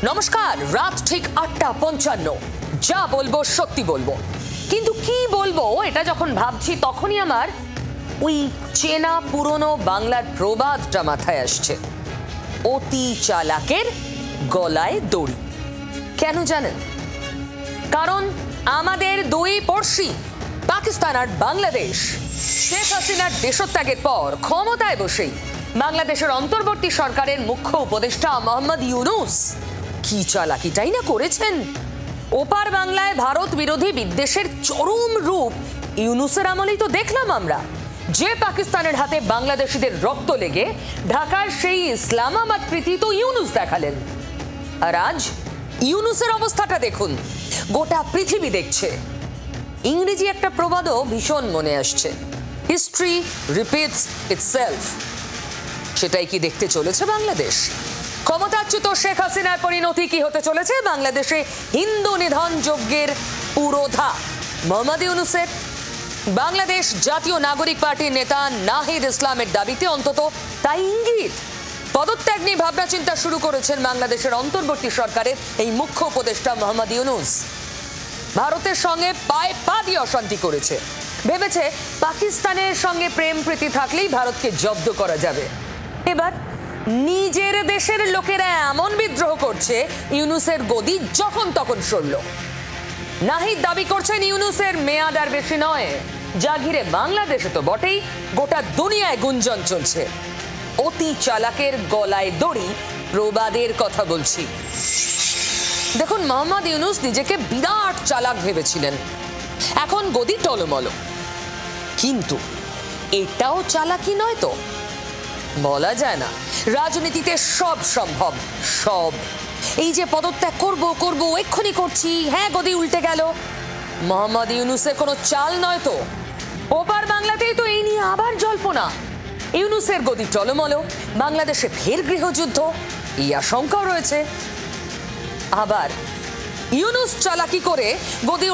নমস্কার, রাত ঠিক ৮টা ৫৫। যা বলবো সত্যি বলবো, কিন্তু কি বলবো এটা যখন ভাবছি তখনই আমার ওই চেনা পুরনো বাংলার প্রবাদটা মাথায় আসছে, অতি চালাকের গলায় দড়ি। কেন জানেন? কারণ আমাদের দুই পড়শি পাকিস্তান আর বাংলাদেশ শেখ হাসিনার দেশত্যাগের পর ক্ষমতায় বসেই বাংলাদেশের অন্তর্বর্তী সরকারের মুখ্য উপদেষ্টা মোহাম্মদ ইউনূস কি চালাকিটাই না করেছেন। ওপার বাংলায় ভারত বিরোধী বিদ্বেষের চরম রূপ ইউনূসের আমলেই তো দেখলাম আমরা। যে পাকিস্তানের হাতে বাংলাদেশিদের রক্ত লেগে ঢাকার সেই ইসলামাবাদ প্রীতি তো ইউনূস দেখালেন। আর আজ ইউনূসের অবস্থাটা দেখুন, গোটা পৃথিবী দেখছে। ইংরেজি একটা প্রবাদও ভীষণ মনে আসছে, হিস্ট্রি রিপিটস ইটসেলফ। সেটাই কি দেখতে চলেছে বাংলাদেশ? ক্ষমতাচ্যুত শেখ হাসিনার পরিণতি কি হতে চলেছে বাংলাদেশে হিন্দু নিধন যজ্ঞের পুরোধা মোহাম্মদ ইউনূসের? বাংলাদেশ জাতীয় নাগরিক পার্টির নেতা নাহিদ ইসলামের দাবিতে অন্তত তাই ইঙ্গিত। পদত্যাগ নিয়ে ভাবনা চিন্তা শুরু করেছেন বাংলাদেশের অন্তর্বর্তী সরকারের এই মুখ্য উপদেষ্টা মোহাম্মদ ইউনূস। ভারতের সঙ্গে পায়ে পা দিয়ে অশান্তি করেছে, ভেবেছে পাকিস্তানের সঙ্গে প্রেম প্রীতি থাকলেই ভারতকে জব্দ করা যাবে। এবার নিজের দেশের লোকেরা এমন বিদ্রোহ করছে, ইউনূসের গদি যখন তখন সরল। নাহিদ দাবি করছেন ইউনূসের মেয়াদ আর বেশি নয়, যা ঘিরে বাংলাদেশে তো বটেই, গোটা দুনিয়ায় গুঞ্জন চলছে। অতি চালাকের গলায় দড়ি প্রবাদের কথা বলছি। দেখুন, মোহাম্মদ ইউনূস নিজেকে বিরাট চালাক ভেবেছিলেন, এখন গদি টলমল। কিন্তু এটাও চালাকি নয় তো? বলা যায় না, রাজনীতিতে সব সম্ভব, সব। এই যে পদত্যাগ করব করব এক্ষুনি করছি, হ্যাঁ গদি উল্টে গেল, মোহাম্মদ ইউনূসের কোনো চাল নয় তো? ওপার বাংলাতেই তো এই নিয়ে আবার জল্পনা। ইউনূসের গদি টলমল, বাংলাদেশে ফের গৃহযুদ্ধ, এই আশঙ্কাও রয়েছে। আবার ইউনূস চালাকি করে গদি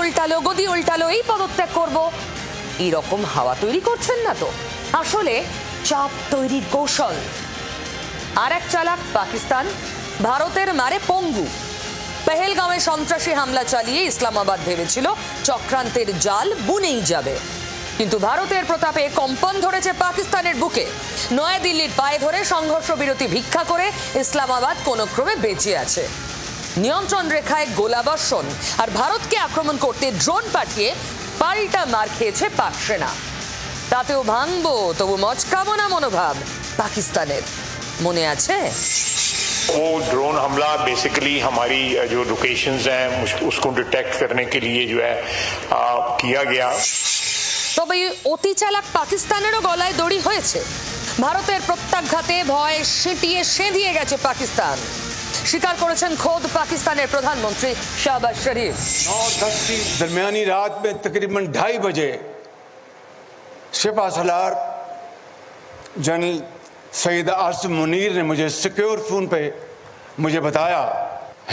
উল্টালো, এই পদত্যাগ করব, এরকম হাওয়া তৈরি করছেন না তো? আসলে চাপ তৈরির কৌশল। আর এক চালাক পাকিস্তান, ভারতের মারে পঙ্গু। পেহেলগাঁওয়ে সন্ত্রাসী হামলা চালিয়ে ইসলামাবাদ ভেবেছিল চক্রান্তের জাল বুনেই যাবে, কিন্তু ভারতের প্রতাপে কম্পন ধরেছে পাকিস্তানের বুকে। নয়াদিল্লির পায়ে ধরে সংঘর্ষ বিরতি ভিক্ষা করে ইসলামাবাদ কোনো ক্রমে বেঁচে আছে। নিয়ন্ত্রণ রেখায় গোলাবর্ষণ আর ভারতকে আক্রমণ করতে ড্রোন পাঠিয়ে পাল্টা মার খেয়েছে পাক সেনা। তাতেও ভাঙবো তবু মচকাবো না মনোভাব পাকিস্তানের, মনে আছে? वो ड्रोन हमला बेसिकली हमारी जो लोकेशंस हैं उसको डिटेक्ट करने के लिए जो है किया गया। তবে অতি চালাক পাকিস্তানেরও গলায় দড়ি হয়েছে। ভারতের প্রত্যাঘাতে ভয় সিটিয়ে সেঁধিয়ে গেছে পাকিস্তান, স্বীকার করেছেন খোদ পাকিস্তানের প্রধানমন্ত্রী শাহবাজ শরীফ। 9:10 की दरमियानी रात में तकरीबन 2:30 बजे सिपह सलार जनरल सईद आसिम मुनीर ने मुझे सिक्योर फोन पे मुझे बताया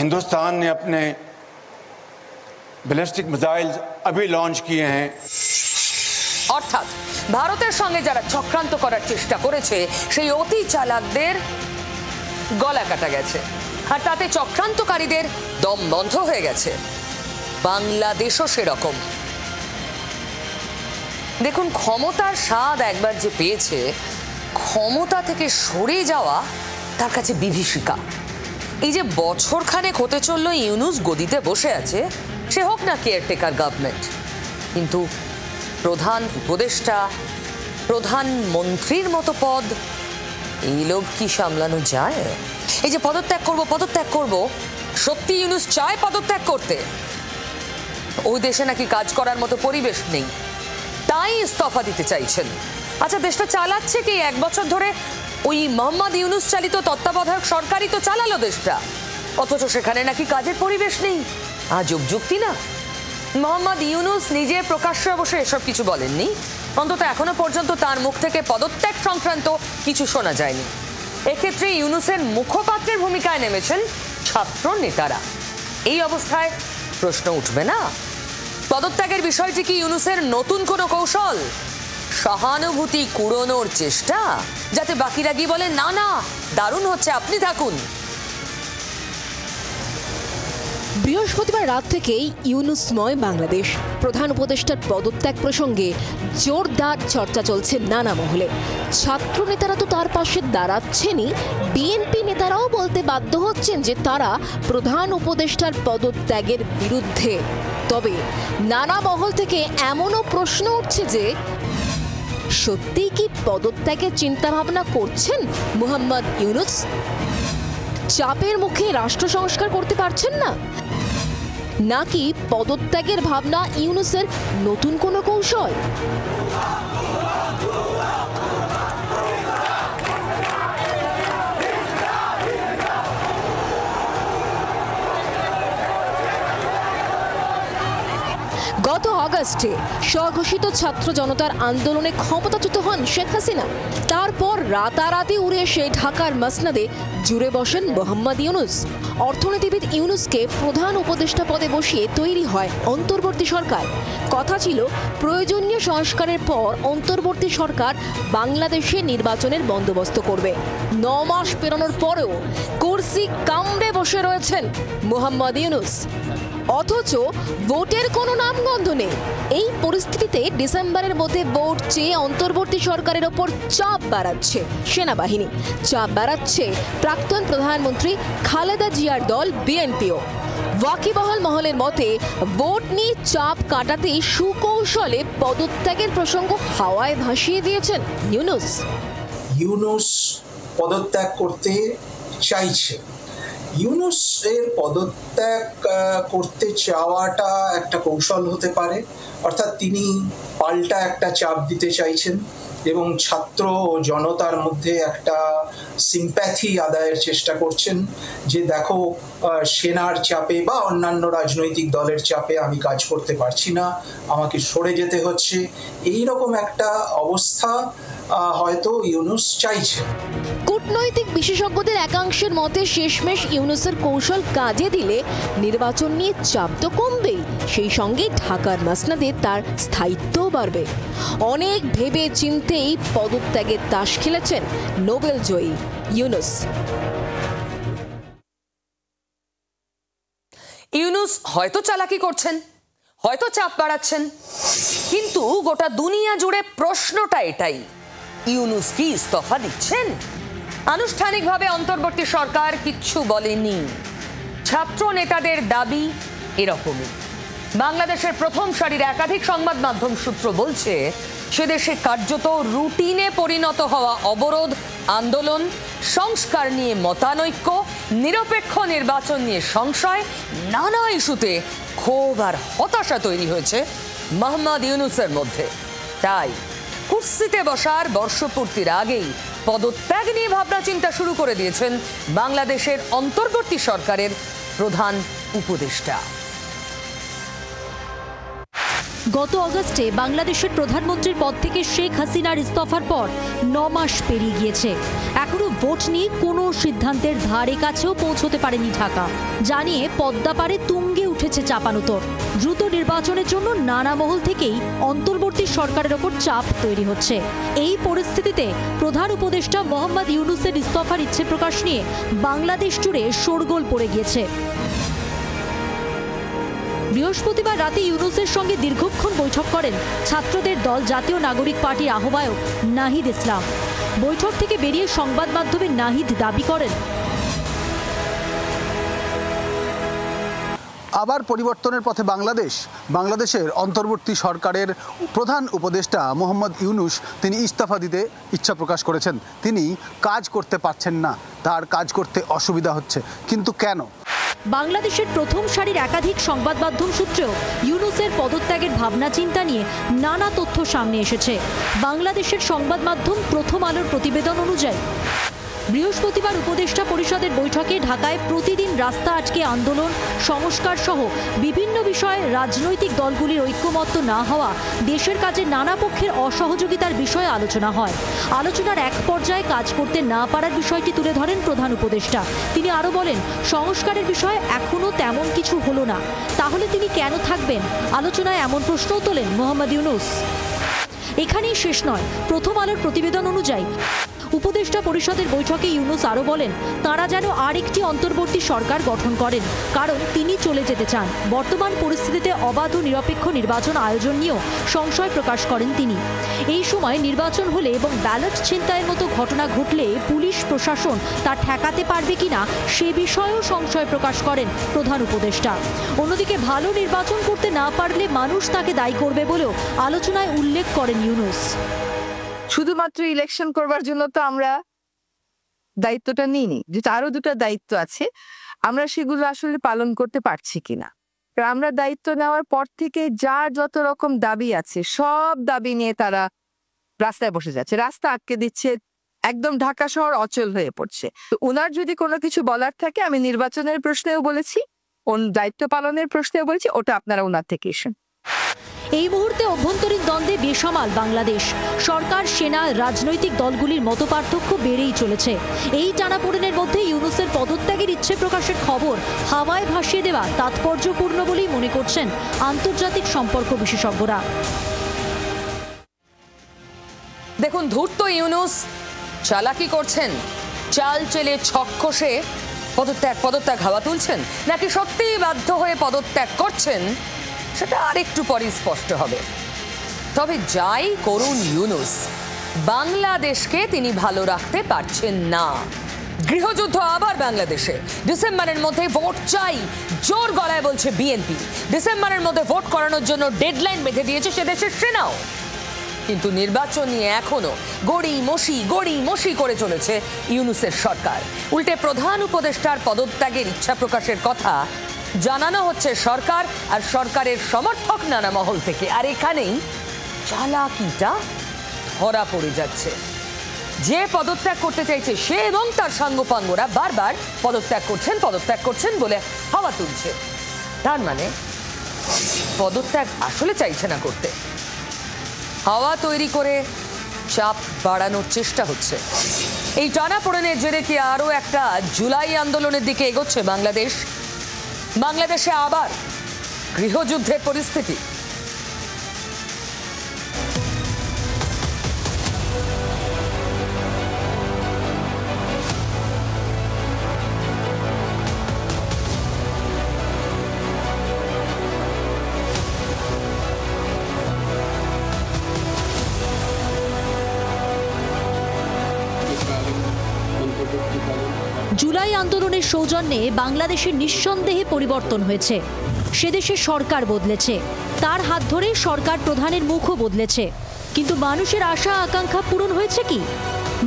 हिंदुस्तान ने अपने बैलिस्टिक मिसाइल अभी लॉन्च किए हैं। অর্থাৎ ভারতের সঙ্গে যারা চক্রান্ত করার চেষ্টা করেছে সেই অতি চালাকদের গলা কাটা গেছে, আর তাতে চক্রান্তকারীদের দম বন্ধ হয়ে গেছে। বাংলাদেশও সেরকম। দেখুন, ক্ষমতার স্বাদ একবার যে পেয়েছে, ক্ষমতা থেকে সরে যাওয়া তার কাছে বিভীষিকা। এই যে বছর খানেক হতে চলল ইউনূস গদিতে বসে আছে, সে হোক না কেয়ারটেকার গভর্নমেন্ট, কিন্তু প্রধান উপদেষ্টা, প্রধানমন্ত্রীর মতো পদ, এই লোভ কি সামলানো যায়? এই যে পদত্যাগ করব, সত্যি ইউনূস চায় পদত্যাগ করতে? ওই দেশে নাকি কাজ করার মতো পরিবেশ নেই, তাই ইস্তফা দিতে চাইছেন। আচ্ছা, দেশটা চালাচ্ছে কি? 1 বছর ধরে ওই মোহাম্মদ ইউনূস চালিত তত্ত্বাবধায়ক সরকারই তো চালালো দেশটা, অথচ সেখানে নাকি কাজের পরিবেশ নেই। আজব যুক্তি না? মোহাম্মদ ইউনূস নিজে প্রকাশ্যে বসে এসব কিছু বলেননি, অন্তত এখনো পর্যন্ত তার মুখ থেকে পদত্যাগ সংক্রান্ত কিছু শোনা যায়নি। এক্ষেত্রে ইউনূসের মুখপাত্রের ভূমিকায় নেমেছেন ছাত্র নেতারা। এই অবস্থায় প্রশ্ন উঠবে না, পদত্যাগের বিষয়টি কি ইউনূসের নতুন কোনো কৌশল? সহানুভূতি কুড়োনোর চেষ্টা, যাতে বাকিরা গিয়ে বলে না না দারুণ হচ্ছে, আপনি থাকুন? বৃহস্পতিবার রাত থেকেই ইউনুসময় বাংলাদেশ। প্রধান উপদেষ্টার পদত্যাগ প্রসঙ্গে জোরদার চর্চা চলছে নানা মহলে। ছাত্র নেতারা তো তার পাশে দাঁড়াচ্ছেনই, বিএনপি নেতারাও বলতে বাধ্য হচ্ছেন যে তারা প্রধান উপদেষ্টার পদত্যাগের বিরুদ্ধে। তবে নানা মহল থেকে এমনও প্রশ্ন উঠছে যে সত্যিই কি পদত্যাগের চিন্তাভাবনা করছেন মোহাম্মদ ইউনুস? চাপের মুখে রাষ্ট্র সংস্কার করতে পারছেন না, নাকি পদত্যাগের ভাবনা ইউনুসের নতুন কোনো কৌশল? গত আগস্টে স্বঘোষিত ছাত্র জনতার আন্দোলনে ক্ষমতাচ্যুত হন শেখ হাসিনা। তারপর রাতারাতি উড়ে এসে ঢাকার মসনদে জুড়ে বসেন মোহাম্মদ ইউনুস। অর্থনীতিবিদ ইউনুসকে প্রধান উপদেষ্টা পদে বসিয়ে তৈরি হয় অন্তর্বর্তী সরকার। কথা ছিল প্রয়োজনীয় সংস্কারের পর অন্তর্বর্তী সরকার বাংলাদেশে নির্বাচনের বন্দোবস্ত করবে। 9 মাস পেরোনোর পরেও কুরসি কামড়ে বসে রয়েছেন মোহাম্মদ ইউনুস, অথচ ভোটের কোনো নামগন্ধ নেই। এই পরিস্থিতিতে ডিসেম্বরের মধ্যে ভোট চেয়ে অন্তর্বর্তী সরকারের ওপর চাপ বাড়াচ্ছে সেনাবাহিনী, চাপ বাড়াচ্ছে প্রাক্তন প্রধানমন্ত্রী খালেদা জিয়ার দল বিএনপিও। ওয়াকিবহাল মহলের মতে ভোট নিয়ে চাপ কাটাতেই সুকৌশলে পদত্যাগের প্রসঙ্গ হাওয়ায় ভাসিয়ে দিয়েছেন ইউনুস পদত্যাগ করতে চাইছে। ইউনুসের পদত্যাগ করতে চাওয়াটা একটা কৌশল হতে পারে, অর্থাৎ তিনি পাল্টা একটা চাপ দিতে চাইছেন এবং ছাত্র ও জনতার মধ্যে একটা সিম্প্যাথি আদায়ের চেষ্টা করছেন যে দেখো সেনার চাপে বা অন্যান্য রাজনৈতিক দলের চাপে আমি কাজ করতে পারছি না, আমাকে সরে যেতে হচ্ছে। এই রকম একটা অবস্থা হয়তো ইউনুস চাইছে। কূটনৈতিক বিশেষজ্ঞদের একাংশের মতে শেষমেশ ইউনুসের কৌশল কাজে দিলে নির্বাচন নিয়ে চাপ তো কমবেই, সেই সঙ্গে ঢাকার মসনদে তার স্থায়িত্বও বাড়বে। অনেক ভেবে চিন্তেই পদত্যাগের তাস খেলেছেন নোবেল জয়ী ইউনুস। ইউনুস হয়তো চালাকি করছেন, হয়তো চাপ বাড়াচ্ছেন, কিন্তু গোটা দুনিয়া জুড়ে প্রশ্নটা এটাই, ইউনুস কি ইস্তফা দিচ্ছেন? আনুষ্ঠানিকভাবে অন্তর্বর্তী সরকার কিচ্ছু বলেনি। ছাত্র নেতাদের দাবি এরকমই। বাংলাদেশের প্রথম সারির একাধিক সংবাদ মাধ্যম সূত্র বলছে সেদেশে কার্যত রুটিনে পরিণত হওয়া অবরোধ, আন্দোলন, সংস্কার নিয়ে মতানৈক্য, নিরপেক্ষ নির্বাচন নিয়ে সংশয়, নানা ইস্যুতে ক্ষোভ আর হতাশা তৈরি হয়েছে মোহাম্মদ ইউনুসের মধ্যে। তাই কুর্সিতে বসার বর্ষপূর্তির আগেই পদত্যাগ নিয়ে ভাবনা চিন্তা শুরু করে দিয়েছেন বাংলাদেশের অন্তর্বর্তী সরকারের প্রধান উপদেষ্টা। গত আগস্টে বাংলাদেশের প্রধানমন্ত্রীর পদ থেকে শেখ হাসিনার ইস্তফার পর 9 মাস পেরিয়ে গিয়েছে। এখনো ভোট নিয়ে কোনো সিদ্ধান্তের ধারে কাছেও পৌঁছতে পারেনি ঢাকা। জানিয়ে পদ্মাপাড়ে তুঙ্গে উঠেছে চাপানুতর। দ্রুত নির্বাচনের জন্য নানা মহল থেকেই অন্তর্বর্তী সরকারের ওপর চাপ তৈরি হচ্ছে। এই পরিস্থিতিতে প্রধান উপদেষ্টা মোহাম্মদ ইউনুসের ইস্তফার ইচ্ছে প্রকাশ নিয়ে বাংলাদেশ জুড়ে শোরগোল পড়ে গিয়েছে। বৃহস্পতিবার রাতে ইউনুসের সঙ্গে দীর্ঘক্ষণ বৈঠক করেন ছাত্রদের দল জাতীয় নাগরিক পার্টির আহ্বায়ক নাহিদ ইসলাম। বৈঠক থেকে বেরিয়ে সংবাদ মাধ্যমে নাহিদ দাবি করেন, আবার পরিবর্তনের পথে বাংলাদেশের অন্তর্বর্তী সরকারের প্রধান উপদেষ্টা মোহাম্মদ ইউনুস তিনি ইস্তফা দিতে ইচ্ছা প্রকাশ করেছেন। তিনি কাজ করতে পারছেন না, তার কাজ করতে অসুবিধা হচ্ছে। কিন্তু কেন? বাংলাদেশের প্রথম সারির একাধিক সংবাদ মাধ্যম সূত্রেও ইউনুসের পদত্যাগের ভাবনা চিন্তা নিয়ে নানা তথ্য সামনে এসেছে। বাংলাদেশের সংবাদ মাধ্যম প্রথম আলোর প্রতিবেদন অনুযায়ী বৃহস্পতিবার উপদেষ্টা পরিষদের বৈঠকে ঢাকায় প্রতিদিন রাস্তা আটকে আন্দোলন, সংস্কার সহ বিভিন্ন বিষয়ে রাজনৈতিক দলগুলির ঐক্যমত্য না হওয়া, দেশের কাজে নানা পক্ষের অসহযোগিতার বিষয়ে আলোচনা হয়। আলোচনার এক পর্যায়ে কাজ করতে না পারার বিষয়টি তুলে ধরেন প্রধান উপদেষ্টা। তিনি আরও বলেন, সংস্কারের বিষয়ে এখনও তেমন কিছু হলো না, তাহলে তিনি কেন থাকবেন? আলোচনায় এমন প্রশ্নও তোলেন মোহাম্মদ ইউনুস। এখানেই শেষ নয়। প্রথম আলোর প্রতিবেদন অনুযায়ী উপদেষ্টা পরিষদের বৈঠকে ইউনূস আরও বলেন, তাঁরা যেন আরেকটি অন্তর্বর্তী সরকার গঠন করেন, কারণ তিনি চলে যেতে চান। বর্তমান পরিস্থিতিতে অবাধ ও নিরপেক্ষ নির্বাচন আয়োজন নিয়েও সংশয় প্রকাশ করেন তিনি। এই সময় নির্বাচন হলে এবং ব্যালট ছিনতাইয়ের মতো ঘটনা ঘটলে পুলিশ প্রশাসন তা ঠেকাতে পারবে কিনা সে বিষয়েও সংশয় প্রকাশ করেন প্রধান উপদেষ্টা। অন্যদিকে ভালো নির্বাচন করতে না পারলে মানুষ তাকে দায়ী করবে বলেও আলোচনায় উল্লেখ করেন ইউনূস। শুধুমাত্র ইলেকশন করবার জন্য তো আমরা দায়িত্বটা নিইনি, যেটা আরো দুটো দায়িত্ব আছে, আমরা সেগুলো আসলে পালন করতে পারছি কিনা। আমরা দায়িত্ব নেওয়ার পর থেকে যার যত রকম দাবি আছে সব দাবি নিয়ে তারা রাস্তায় বসে যাচ্ছে, রাস্তা আটকে দিচ্ছে, একদম ঢাকা শহর অচল হয়ে পড়ছে। তো ওনার যদি কোনো কিছু বলার থাকে, আমি নির্বাচনের প্রশ্নেও বলেছি, দায়িত্ব পালনের প্রশ্নেও বলেছি, ওটা আপনারা ওনার থেকে এসেন। এই মুহূর্তে অভ্যন্তরীণ দ্বন্দ্বে বেসামাল বাংলাদেশ। সরকার, সেনা, রাজনৈতিক দলগুলির মতপার্থক্য বেড়েই চলেছে। এই টানাপোড়েনের মধ্যে ইউনূসের পদত্যাগের ইচ্ছে প্রকাশের খবর হাওয়ায় ভাসিয়ে দেওয়া তাৎপর্যপূর্ণ বলেই মনে করছেন আন্তর্জাতিক সম্পর্ক বিশেষজ্ঞরা। দেখুন, ধূর্ত ইউনূস চালাকি করছেন, চাল চেলে ছক কষে পদত্যাগ হাওয়া তুলছেন, নাকি সত্যিই বাধ্য হয়ে পদত্যাগ করছেন, সেটা আরেকটু পরে স্পষ্ট হবে। তবে যাই করুন ইউনূস, বাংলাদেশকে তিনি ভালো রাখতে পারছেন না। গৃহযুদ্ধ আবার বাংলাদেশে। ডিসেম্বরের মধ্যে ভোট চাই, জোর গলায় বলছে বিএনপি। ডিসেম্বরের মধ্যে ভোট করানোর জন্য ডেডলাইন বেঁধে দিয়েছে সে দেশের সেনাও। কিন্তু নির্বাচন নিয়ে এখনো গড়ি মসি করে চলেছে ইউনূসের সরকার। উল্টে প্রধান উপদেষ্টার পদত্যাগের ইচ্ছা প্রকাশের কথা জানানো হচ্ছে সরকার আর সরকারের সমর্থক নানা মহল থেকে। আর এখানেই চালাকিটা ধরা পড়ে যাচ্ছে। যে পদত্যাগ করতে চাইছে সে এবং তার সাঙ্গপাঙ্গরা বারবার পদত্যাগ করছেন বলে হাওয়া তুলছে। তার মানে পদত্যাগ আসলে চাইছে না করতে, হাওয়া তৈরি করে চাপ বাড়ানোর চেষ্টা হচ্ছে। এই টানাপোড়েনের জেরে কি আরো একটা জুলাই আন্দোলনের দিকে এগোচ্ছে বাংলাদেশে আবার গৃহযুদ্ধের পরিস্থিতি। জুলাই আন্দোলনের সৌজন্যে বাংলাদেশের নিঃসন্দেহে পরিবর্তন হয়েছে। সে দেশের সরকার বদলেছে, তার হাত ধরে সরকার প্রধানের মুখও বদলেছে। কিন্তু মানুষের আশা আকাঙ্ক্ষা পূরণ হয়েছে কি?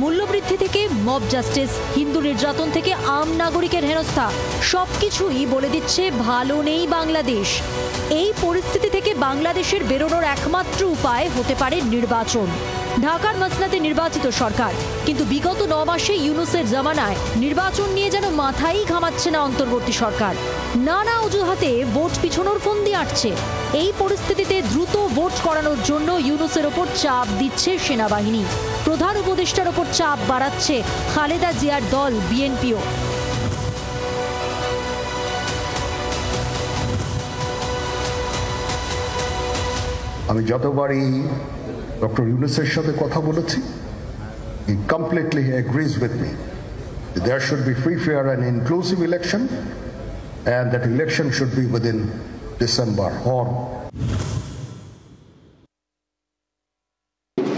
মূল্যবৃদ্ধি থেকে মব জাস্টিস, হিন্দু নির্যাতন থেকে আম নাগরিকের হেনস্থা, সবকিছুই বলে দিচ্ছে ভালো নেই বাংলাদেশ। এই পরিস্থিতি থেকে বাংলাদেশের বেরোনোর একমাত্র উপায় হতে পারে নির্বাচন। ঢাকার মসনদে নির্বাচিত সরকার, কিন্তু বিগত 9 মাসে ইউনূসের জামানায় নির্বাচন নিয়ে যেন মাথাই ঘামাচ্ছে না অন্তর্বর্তী সরকার। নানা অজুহাতে ভোট পিছনোর ফন্দি আঁটছে। এই পরিস্থিতিতে দ্রুত ভোট করানোর জন্য ইউনূসের ওপর চাপ দিচ্ছে সেনাবাহিনী। প্রধান উপদেষ্টার ওপর চাপ বাড়াচ্ছে খালেদা জিয়ার দল বিএনপিও। আমি যতবারই ডক্টর ইউনূসের সাথে কথা বলেছি, he completely agrees with me. There should be free, fair and inclusive election, and that election should be within December or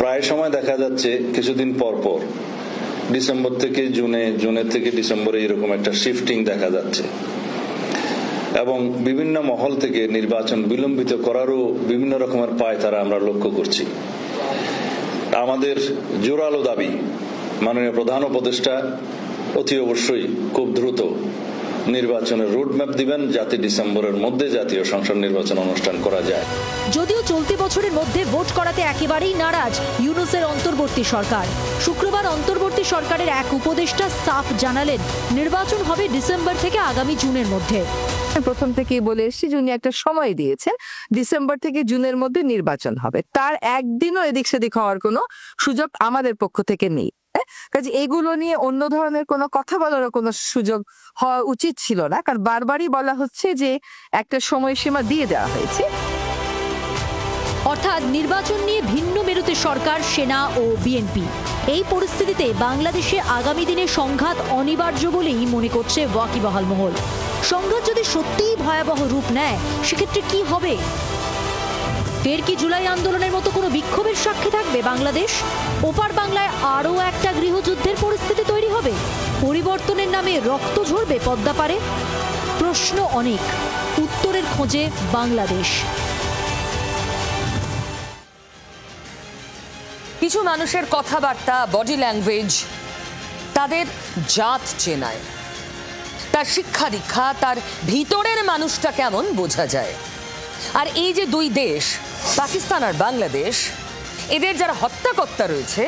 প্রায় সময় দেখা যাচ্ছে কিছুদিন পর পর ডিসেম্বর থেকে জুনের থেকে ডিসেম্বরে এরকম একটা শিফটিং দেখা যাচ্ছে, এবং বিভিন্ন মহল থেকে নির্বাচন বিলম্বিত করারও বিভিন্ন রকমের পায়তারা আমরা লক্ষ্য করছি। আমাদের জোরালো দাবি, মাননীয় প্রধান উপদেষ্টা অতি অবশ্যই খুব দ্রুত নির্বাচনের রোডম্যাপ দিবেন, যাতে ডিসেম্বরের মধ্যে জাতীয় সংসদ নির্বাচন অনুষ্ঠান করা যায়। যদিও চলতি বছরের মধ্যে ভোট করাতে একেবারেই নারাজ ইউনূসের অন্তর্বর্তী সরকার। শুক্রবার অন্তর্বর্তী সরকারের এক উপদেষ্টা সাফ জানালেন নির্বাচন হবে ডিসেম্বর থেকে আগামী জুনের মধ্যে। প্রথম থেকেই বলে এসেছি, উনি একটা সময় দিয়েছেন, ডিসেম্বর থেকে জুনের মধ্যে নির্বাচন হবে। তার একদিনও এদিক সেদিক হওয়ার কোনো সুযোগ আমাদের পক্ষ থেকে নেই। কাজে এগুলো নিয়ে অন্য ধরনের কোনো কথা বলারও কোনো সুযোগ হওয়া উচিত ছিল না, কারণ বারবারই বলা হচ্ছে যে একটা সময়সীমা দিয়ে দেওয়া হয়েছে। অর্থাৎ নির্বাচন নিয়ে ভিন্ন মেরুতে সরকার, সেনা ও বিএনপি। এই পরিস্থিতিতে বাংলাদেশে আগামী দিনে সংঘাত অনিবার্য বলেই মনে করছে ওয়াকিবহাল মহল। সংঘাত যদি সত্যিই ভয়াবহ রূপ নেয়, সেক্ষেত্রে কি হবে? ফের কি জুলাই আন্দোলনের মতো কোনো বিক্ষোভের সাক্ষী থাকবে বাংলাদেশ? ওপার বাংলায় আরও একটা গৃহযুদ্ধের পরিস্থিতি তৈরি হবে? পরিবর্তনের নামে রক্ত ঝরবে পদ্মা পারে? প্রশ্ন অনেক, উত্তরের খোঁজে বাংলাদেশ। কিছু মানুষের কথাবার্তা, বডি ল্যাঙ্গুয়েজ তাদের জাত চেনায়, তার শিক্ষা দীক্ষা, তার ভিতরের মানুষটা কেমন বোঝা যায়। আর এই যে দুই দেশ, পাকিস্তান আর বাংলাদেশ, এদের যারা হত্যাকর্তা রয়েছে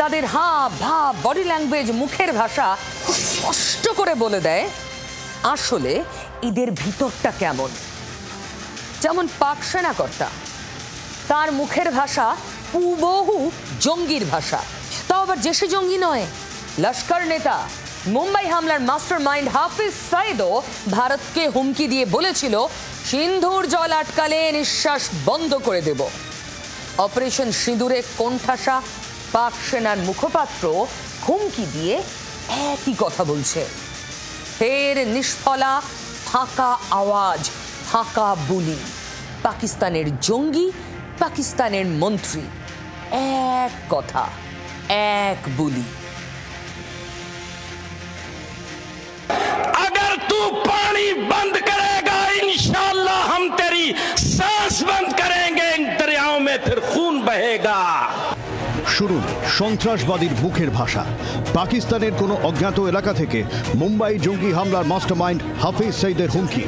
তাদের হাব ভাব, বডি ল্যাঙ্গুয়েজ, মুখের ভাষা খুব স্পষ্ট করে বলে দেয় আসলে এদের ভিতরটা কেমন। যেমন পাক সেনাকর্তা, তার মুখের ভাষা হুবহু জঙ্গির ভাষা, তাও আবার যে সে জঙ্গি নয়, লস্কর নেতা। মুম্বাই হামলার মাস্টার মাইন্ড হাফিজ সাইদও ভারতকে হুমকি দিয়ে বলেছিল, সিন্ধুর জল আটকালে নিঃশ্বাস বন্ধ করে দেব। অপারেশন সিঁদুরে কোণঠাসা পাক সেনার মুখপাত্র হুমকি দিয়ে একই কথা বলছে। ফের নিষ্ফলা, ফাঁকা আওয়াজ, ফাঁকা বুলি। পাকিস্তানের জঙ্গি, পাকিস্তানের মন্ত্রী, এক কথা, এক বুলি। अगर तू पानी बंद करेगा इंशाअल्लाह हम तेरी सांस बंद करेंगे, इन दरियाओं में फिर खून बहेगा। শুনুন সন্ত্রাসবাদীর মুখের ভাষা। পাকিস্তানের কোনো অজ্ঞাত এলাকা থেকে মুম্বাই জঙ্গি হামলার মাস্টারমাইন্ড হাফিজ সঈদের হুমকি,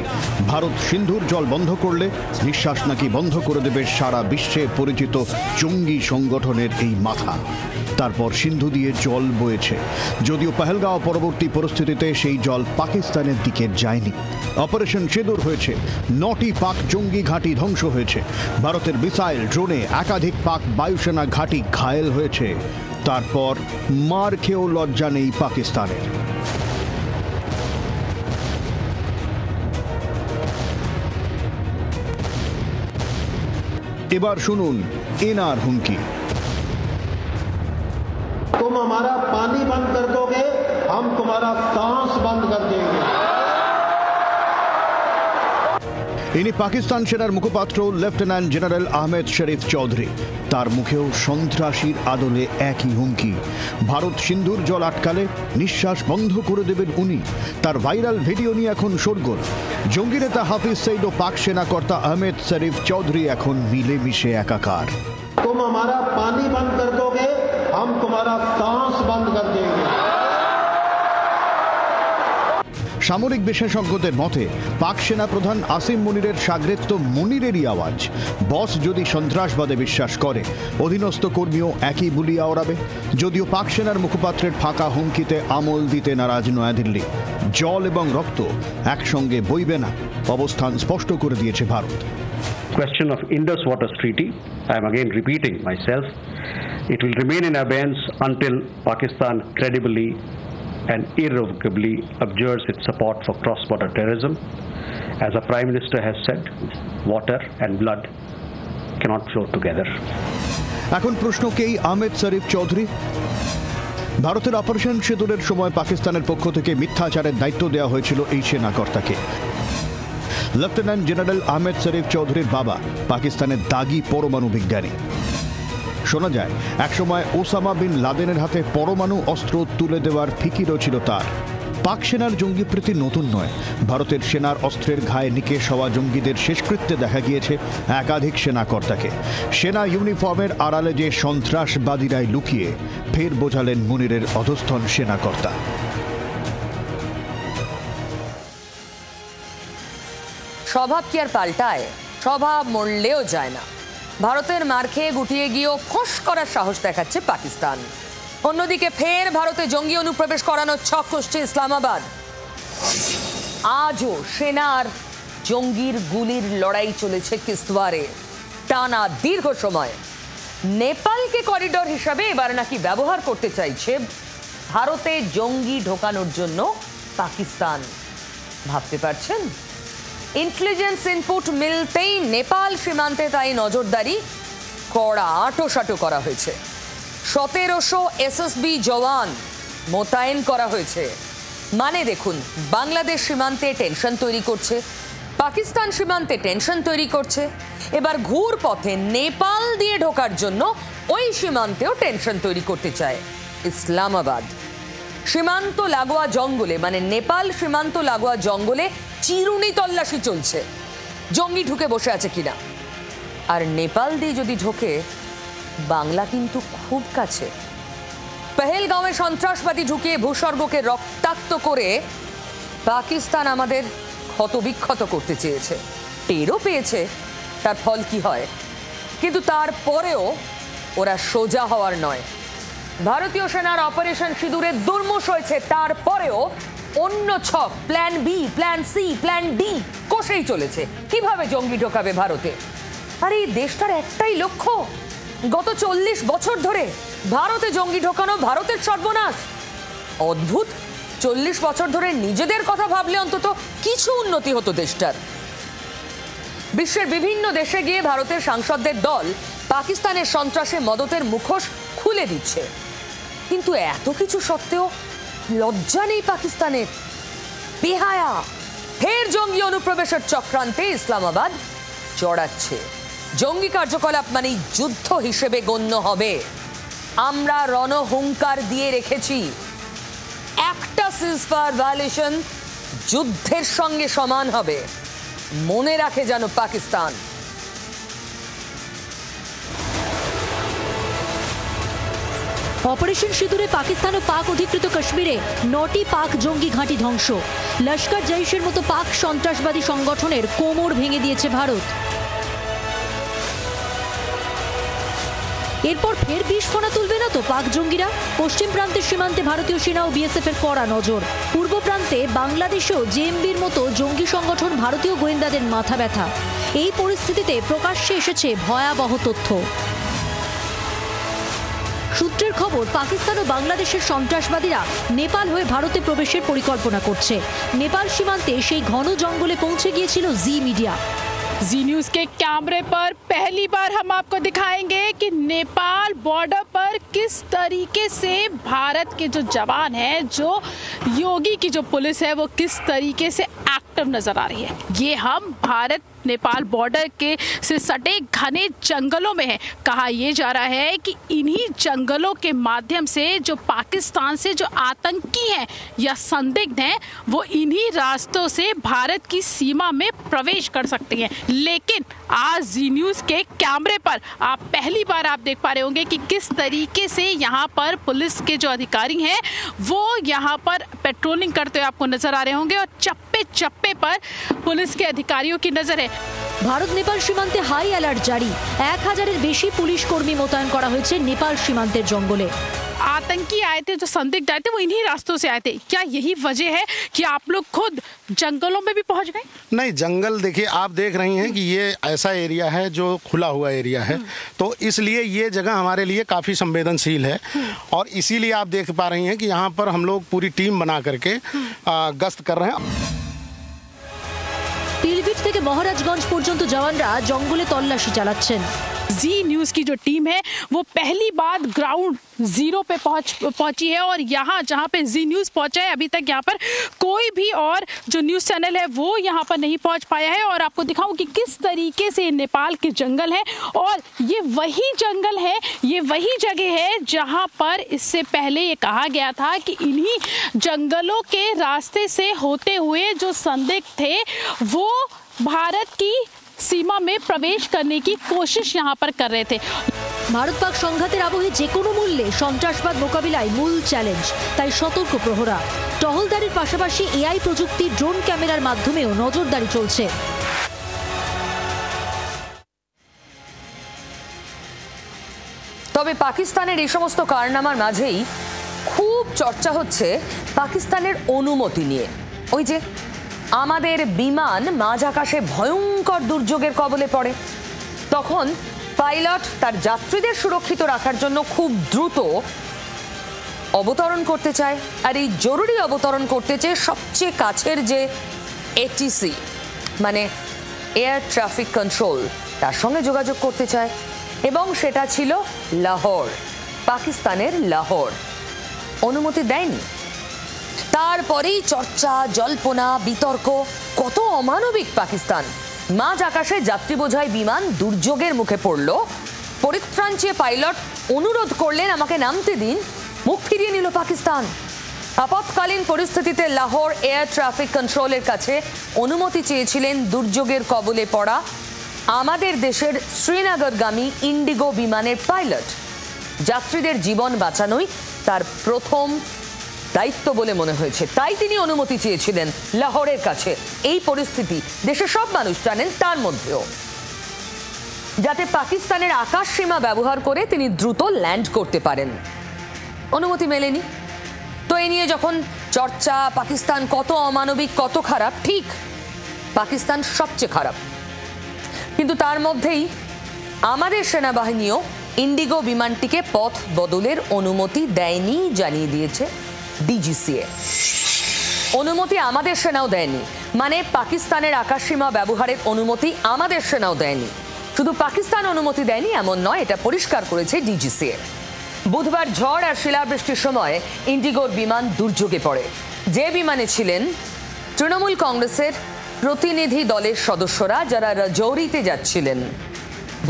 ভারত সিন্ধুর জল বন্ধ করলে নিঃশ্বাস নাকি বন্ধ করে দেবে সারা বিশ্বে পরিচিত জঙ্গি সংগঠনের এই মাথা। তারপর সিন্ধু দিয়ে জল বয়েছে, যদিও পহেলগাঁও পরবর্তী পরিস্থিতিতে সেই জল পাকিস্তানের দিকে যায়নি। অপারেশন সিঁদুর হয়েছে, 9টি পাক জঙ্গি ঘাঁটি ধ্বংস হয়েছে, ভারতের মিসাইল ড্রোনে একাধিক পাক বায়ুসেনা ঘাঁটি ঘায়েল হয়েছে। তারপর মার খেয়েও লজ্জা নেই পাকিস্তানের। এবার শুনুন এনার হুমকি। तुम हमारा पानी बंद कर दोगे, हम तुम्हारा सांस बंद कर देंगे। ইনি পাকিস্তান সেনার মুখপাত্র লেফটেন্যান্ট জেনারেল আহমেদ শরীফ চৌধুরী। তার মুখেও সন্ত্রাসীর আদলে একই হুমকি, ভারত সিন্ধুর জল আটকালে নিঃশ্বাস বন্ধ করে দেবেন উনি। তার ভাইরাল ভিডিও নিয়ে এখন শোরগোল। জঙ্গি নেতা হাফিজ সঈদ ও পাক সেনা কর্তা আহমেদ শরীফ চৌধুরী এখন মিলেমিশে একাকার। तुम हमारा पानी बंद कर दोगे, हम तुम्हारा सांस बंद कर देंगे। সামরিক বিশেষজ্ঞদের মতে পাক সেনা প্রধান আসিম মুনিরের সাগরেত্য মুনিরেরই আওয়াজ। বস যদি সন্ত্রাসবাদে বিশ্বাস করে, অধীনস্থ কর্মীও একই বুলি আওড়াবে। যদিও পাক সেনার মুখপাত্রের ফাঁকা হুমকিতে আমল দিতে নারাজ নয়াদিল্লি। জল এবং রক্ত একসঙ্গে বইবে না, অবস্থান স্পষ্ট করে দিয়েছে Bharat. Question of Indus Waters Treaty, I am again repeating myself, it will remain in abeyance until Pakistan credibly and irrevocably abjures its support for cross-border terrorism. As our Prime Minister has said, water and blood cannot flow together. এখন প্রশ্নকেই আহমেদ শরীফ চৌধুরী। ভারতের operation সিঁদুরের সময় পাকিস্তানের পক্ষ থেকে মিথ্যাচারের দায়িত্ব দেওয়া হয়েছিল এই সেনাকর্তাকে। লেফটেন্যান্ট জেনারেল আহমেদ শরীফ চৌধুরীর বাবা পাকিস্তানের দাগি পরমাণু বিজ্ঞানী। শোনা যায় একসময় ওসামা বিন লাদেনের হাতে পরমাণু অস্ত্র তুলে দেওয়ার ফিকিরও ছিল তার। পাক সেনার জঙ্গি প্রীতি নতুন নয়। ভারতের সেনার অস্ত্রের ঘায়ে নিকেশ হওয়া জঙ্গিদের শেষকৃত্যে দেখা গিয়েছে একাধিক সেনাকর্তাকে। সেনা ইউনিফর্মের আড়ালে যে সন্ত্রাসবাদীরাই লুকিয়ে, ফের বোঝালেন মুনিরের অধস্তন সেনাকর্তা। স্বভাব কি আর পাল্টায়? স্বভাব মরলেও যায় না। ভারতের মার খেয়ে গুটিয়ে গিয়েও ফোঁস করার সাহস দেখাচ্ছে পাকিস্তান। অন্যদিকে ফের ভারতে জঙ্গি অনুপ্রবেশ করানোর ছক কষছে ইসলামাবাদ। আজও সেনার জঙ্গির গুলির লড়াই চলেছে কিস্তওয়ারে, টানা দীর্ঘ সময়। নেপালকে করিডোর হিসাবে এবার নাকি ব্যবহার করতে চাইছে ভারতে জঙ্গি ঢোকানোর জন্য পাকিস্তান। ভাবতে পারছেন? इंटेलिजेंस इनपुट मिलतेই নেপাল সীমান্তে তাই নজরদারি কড়া আঁটোসাঁটো করা হয়েছে। 1700 এসএসবি জওয়ান মোতায়েন করা হয়েছে। মানে দেখুন, বাংলাদেশ সীমান্তে টেনশন তৈরি করছে, পাকিস্তান সীমান্তে টেনশন তৈরি করছে, এবার ঘুর পথে নেপাল দিয়ে ঢোকার জন্য ওই সীমান্তেও টেনশন তৈরি করতে চায় ইসলামাবাদ। সীমান্ত লাগোয়া জঙ্গলে, মানে নেপাল সীমান্ত লাগোয়া জঙ্গলে চিরুনি তল্লাশি চলছে, জঙ্গি ঢুকে বসে আছে কিনা। আর নেপাল দিয়ে যদি ঢোকে, বাংলা কিন্তু খুব কাছে। পেহেলগাঁওয়ে সন্ত্রাসবাদী ঢুকিয়ে ভূস্বর্গকে রক্তাক্ত করে পাকিস্তান আমাদের ক্ষতবিক্ষত করতে চেয়েছে, টেরও পেয়েছে তার ফল কি হয়। কিন্তু তারপরেও ওরা সোজা হওয়ার নয়। ভারতীয় সেনার অপারেশন সিঁদুরে দুর্মুষ হয়েছে, তারপরেও অন্য ছক, plan B, plan C, plan D কষেই চলেছে কিভাবে জঙ্গি ঢোকাবে ভারতে। আর এই দেশটার একটাই লক্ষ্য, গত 40 বছর ধরে ভারতে জঙ্গি ঢোকানো, ভারতের সর্বনাশ। অদ্ভুত, 40 বছর ধরে নিজেদের কথা ভাবলে অন্তত কিছু উন্নতি হতো দেশটার। বিশ্বের বিভিন্ন দেশে গিয়ে ভারতের সাংসদদের দল পাকিস্তানের সন্ত্রাসে মদতের মুখোশ খুলে দিচ্ছে, কিন্তু এত কিছু সত্ত্বেও লজ্জা নেই পাকিস্তানের। বেহায়া, ফের জঙ্গি অনুপ্রবেশের চক্রান্তে ইসলামাবাদ চড়াচ্ছে। জঙ্গি কার্যকলাপ মানেই যুদ্ধ হিসেবে গণ্য হবে। আমরা রণহুঙ্কার দিয়ে রেখেছি, একটা সিজফায়ার ভায়োলেশন যুদ্ধের সঙ্গে সমান হবে, মনে রাখে যেন পাকিস্তান। অপারেশন সিঁদুরে পাকিস্তান ও পাক অধিকৃত কাশ্মীরে 9টি পাক জঙ্গি ঘাঁটি ধ্বংস। লস্কর জৈশের মতো পাক সন্ত্রাসবাদী সংগঠনের কোমর ভেঙে দিয়েছে ভারত। এরপর ফের বিস্ফোরণ তুলবে না তো পাক জঙ্গিরা? পশ্চিম প্রান্তের সীমান্তে ভারতীয় সেনা ও বিএসএফ এর কড়া নজর। পূর্ব প্রান্তে বাংলাদেশেও জেএমবির মতো জঙ্গি সংগঠন ভারতীয় গোয়েন্দাদের মাথা ব্যথা। এই পরিস্থিতিতে প্রকাশ্যে এসেছে ভয়াবহ তথ্য। সূত্রের খবর, পাকিস্তান ও বাংলাদেশের সন্ত্রাসবাদীরা নেপাল হয়ে ভারতে প্রবেশের পরিকল্পনা করছে। নেপাল সীমান্তে সেই ঘন জঙ্গলে পৌঁছে গিয়েছিল জি মিডিয়া। जी न्यूज़ के कैमरे पर पहली बार हम आपको दिखाएंगे कि नेपाल बॉर्डर पर किस तरीके से भारत के जो जवान हैं, जो योगी की जो पुलिस है, वो किस तरीके से एक्टिव नजर आ रही है। ये हम भारत नेपाल बॉर्डर के से सटे घने जंगलों में है। कहा यह जा रहा है कि इन्हीं जंगलों के माध्यम से जो पाकिस्तान से जो आतंकी हैं या संदिग्ध हैं, वो इन्हीं रास्तों से भारत की सीमा में प्रवेश कर सकते हैं। लेकिन आज जी न्यूज़ के कैमरे पर आप पहली बार आप देख पा रहे होंगे कि किस तरीके से यहाँ पर पुलिस के जो अधिकारी हैं वो यहाँ पर पेट्रोलिंग करते हुए आपको नजर आ रहे होंगे और चप्पे चप्पे पर पुलिस के अधिकारियों की नजर है। ভারত নেপাল সীমান্তে হাই অ্যালার্ট জারি। 1000-এর বেশি পুলিশ কর্মী মোতায়েন করা হয়েছে নেপাল সীমান্তের জঙ্গলে। आतंकी आए थे, जो संदिग्ध आए थे, वो इन्हीं रास्तों से आए थे। क्या यही वजह है कि आप लोग खुद जंगलों में भी पहुंच गए? नहीं, जंगल देखिए, आप देख रही हैं कि ये ऐसा एरिया है जो खुला हुआ एरिया है, तो इसलिए ये जगह हमारे लिए काफ़ी संवेदनशील है। और इसीलिए आप देख पा रही हैं कि यहाँ पर हम लोग पूरी टीम बना करके गश्त कर रहे हैं। পিলভিট থেকে মহারাজগঞ্জ পর্যন্ত জওয়ানরা জঙ্গলে তল্লাশি চালাচ্ছেন। जी न्यूज़ की जो टीम है वो पहली बार ग्राउंड जीरो पे पहुंची है और यहाँ जहाँ पे जी न्यूज़ पहुंचा है, अभी तक यहाँ पर कोई भी और जो न्यूज़ चैनल है वो यहाँ पर नहीं पहुंच पाया है। और आपको दिखाऊं कि किस तरीके से नेपाल के जंगल है, और ये वही जंगल है, ये वही जगह है जहाँ पर इससे पहले ये कहा गया था कि इन्हीं जंगलों के रास्ते से होते हुए जो संदिग्ध थे वो भारत की सीमा में प्रवेश करने की कोशिश यहाँ पर कर रहे थे। ভারত পাক সংঘাতের আবহে যে কোনো মূল্যে সন্ত্রাসবাদ মোকাবিলায় মূল চ্যালেঞ্জ, তাই সতর্ক প্রহরা। টহলদারির পাশাপাশি এআই প্রযুক্তি, ড্রোন ক্যামেরার মাধ্যমেও নজরদারি চলছে। তবে পাকিস্তানের এই সমস্ত কারনামার মাঝেই খুব চর্চা হচ্ছে পাকিস্তানের অনুমতি নিয়ে। ওই যে আমাদের বিমান মাঝ আকাশে ভয়ঙ্কর দুর্যোগের কবলে পড়ে, তখন পাইলট তার যাত্রীদের সুরক্ষিত রাখার জন্য খুব দ্রুত অবতরণ করতে চায়। আর এই জরুরি অবতরণ করতে চেয়ে সবচেয়ে কাছের যে এটিসি মানে এয়ার ট্রাফিক কন্ট্রোল, তার সঙ্গে যোগাযোগ করতে চায়, এবং সেটা ছিল লাহোর, পাকিস্তানের লাহোর। অনুমতি দেয়নি। তারপরেই চর্চা, জল্পনা, বিতর্ক, কত অমানবিক পাকিস্তান। মাঝ আকাশে যাত্রী বোঝাই বিমান দুর্যোগের মুখে পড়ল, পরিত্রাণ চেয়ে পাইলট অনুরোধ করলেন আমাকে নামতে দিন, মুখ ফিরিয়ে নিল পাকিস্তান। আপৎকালীন পরিস্থিতিতে লাহোর এয়ার ট্রাফিক কন্ট্রোলের কাছে অনুমতি চেয়েছিলেন দুর্যোগের কবলে পড়া আমাদের দেশের শ্রীনগরগামী ইন্ডিগো বিমানের পাইলট। যাত্রীদের জীবন বাঁচানোই তার প্রথম দায়িত্ব বলে মনে হয়েছে, তাই তিনি অনুমতি চেয়েছিলেন লাহোরের কাছে। এই পরিস্থিতি দেশের সব মানুষ জানেন, তার মধ্যেও, যাতে পাকিস্তানের আকাশ সীমা ব্যবহার করে তিনি দ্রুত ল্যান্ড করতে পারেন। অনুমতি মেলেনি। তো এই নিয়ে যখন চর্চা, পাকিস্তান কত অমানবিক, কত খারাপ, ঠিক পাকিস্তান সবচেয়ে খারাপ, কিন্তু তার মধ্যেই আমাদের সেনাবাহিনীও ইন্ডিগো বিমানটিকে পথ বদলের অনুমতি দেয়নি জানিয়ে দিয়েছে ডিজিসিএ। অনুমতি আমাদের সেনাও দেয়নি, মানে পাকিস্তানের আকাশসীমা ব্যবহারের অনুমতি আমাদের সেনাও দেয়নি। শুধু পাকিস্তান অনুমতি দেয়নি এমন নয়, এটা পরিষ্কার করেছে ডিজিসিএ। বুধবার ঝড় আর শিলাবৃষ্টির সময় ইন্ডিগোর বিমান দুর্যোগে পড়ে। যে বিমানে ছিলেন তৃণমূল কংগ্রেসের প্রতিনিধি দলের সদস্যরা, যারা রাজৌরিতে যাচ্ছিলেন।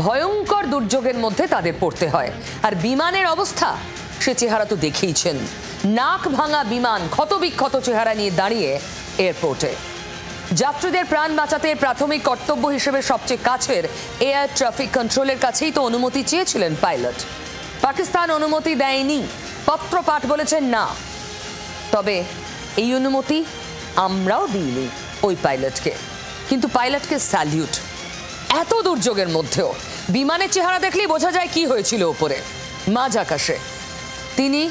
ভয়ঙ্কর দুর্যোগের মধ্যে তাদের পড়তে হয়। আর বিমানের অবস্থা, সে চেহারা তো দেখেইছেন। নাক ভাঙা বিমান, ক্ষতবিক্ষত চেহারা নিয়ে দাঁড়িয়ে এয়ারপোর্টে। যাত্রীদের প্রাণ বাঁচাতে প্রাথমিক কর্তব্য হিসেবে সবচেয়ে কাছের এয়ার ট্রাফিক কন্ট্রোলের কাছেই তো অনুমতি চেয়েছিলেন পাইলট। পাকিস্তান অনুমতি দেয়নি, পত্রপাঠ বলেছেন না। তবে এই অনুমতি আমরাও দিইনি ওই পাইলটকে, কিন্তু পাইলটকে স্যালিউট। এত দুর্যোগের মধ্যেও বিমানের চেহারা দেখলেই বোঝা যায় কি হয়েছিল ওপরে মাঝ আকাশে। তিনি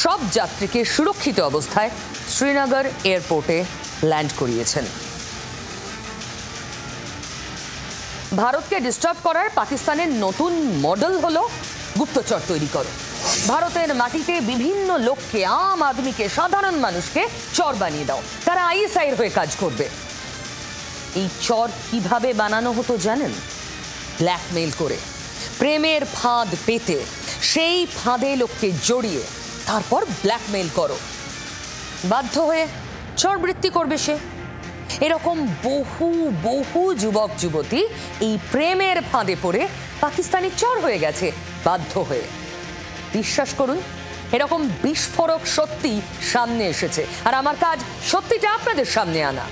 সব যাত্রীকে সুরক্ষিত অবস্থায় শ্রীনগর এয়ারপোর্টে ল্যান্ড করিয়েছেন। ভারতকে ডিস্টার্ব করার পাকিস্তানের নতুন মডেল হলো গুপ্তচর তৈরি করো। ভারতের মাটিতে বিভিন্ন লোককে, আম আদমিকে, সাধারণ মানুষকে চর বানিয়ে দাও, তারা আইএসআইয়ের হয়ে কাজ করবে। এই চর কিভাবে বানানো হতো জানেন? ব্ল্যাকমেইল করে, প্রেমের ফাঁদ পেতে, সেই ফাঁদে লোককে জড়িয়ে তারপর ব্ল্যাকমেইল করো। বাধ্য হয়ে চরবৃত্তি করবে সে। এরকম বহু বহু যুবক যুবতী এই প্রেমের ফাঁদে পড়ে পাকিস্তানি চর হয়ে গেছে বাধ্য হয়ে। বিশ্বাস করুন, এরকম বিস্ফোরক সত্যি সামনে এসেছে, আর আমার কাজ সত্যিটা আপনাদের সামনে আনা।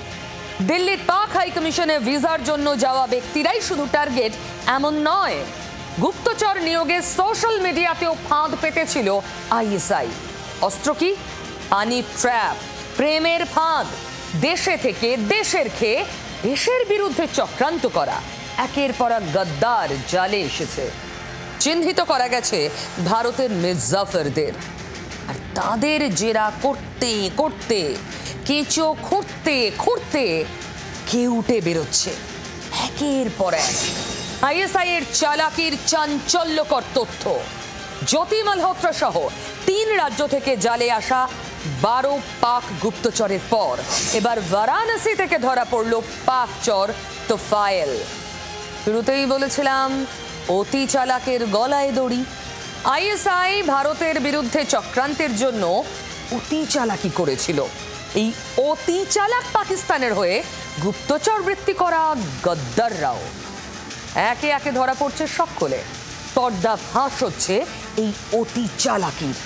দিল্লির পাক হাই কমিশনে ভিসার জন্য যাওয়া ব্যক্তিরাই শুধু টার্গেট এমন নয়, গুপ্তচর নিয়োগে সোশ্যাল মিডিয়াতেও ফাঁদ পেতেছিল আইএসআই। অস্ত্র কি? হানি ট্র্যাপ, প্রেমের ফাঁদ। দেশে থেকে দেশের খেয়ে দেশের বিরুদ্ধে চক্রান্ত করা একের পর এক গদ্দার জালে এসেছে। চিহ্নিত করা গেছে ভারতের মির্জাফরদের, আর তাদের জেরা করতে করতে, কেঁচো খুঁড়তে খুঁড়তে কেউটে বেরোচ্ছে একের পর এক আইএসআই এর চালাকির চাঞ্চল্যকর তথ্য। জ্যোতি মালহোত্রা সহ 3 রাজ্য থেকে জালে আসা 12 পাক গুপ্তচরের পর এবার বারাণসী থেকে ধরা পড়ল পাক চর তোফায়েল। শুরুতেই বলেছিলাম অতি চালাকের গলায় দড়ি। আইএসআই ভারতের বিরুদ্ধে চক্রান্তের জন্য অতি চালাকি করেছিল। এই অতি চালাক পাকিস্তানের হয়ে গুপ্তচর বৃত্তি করা গদ্দাররাও একে একে ধরা পড়ছে সকলে। পর্দা ফাঁস হচ্ছে এই অতি চালাকির।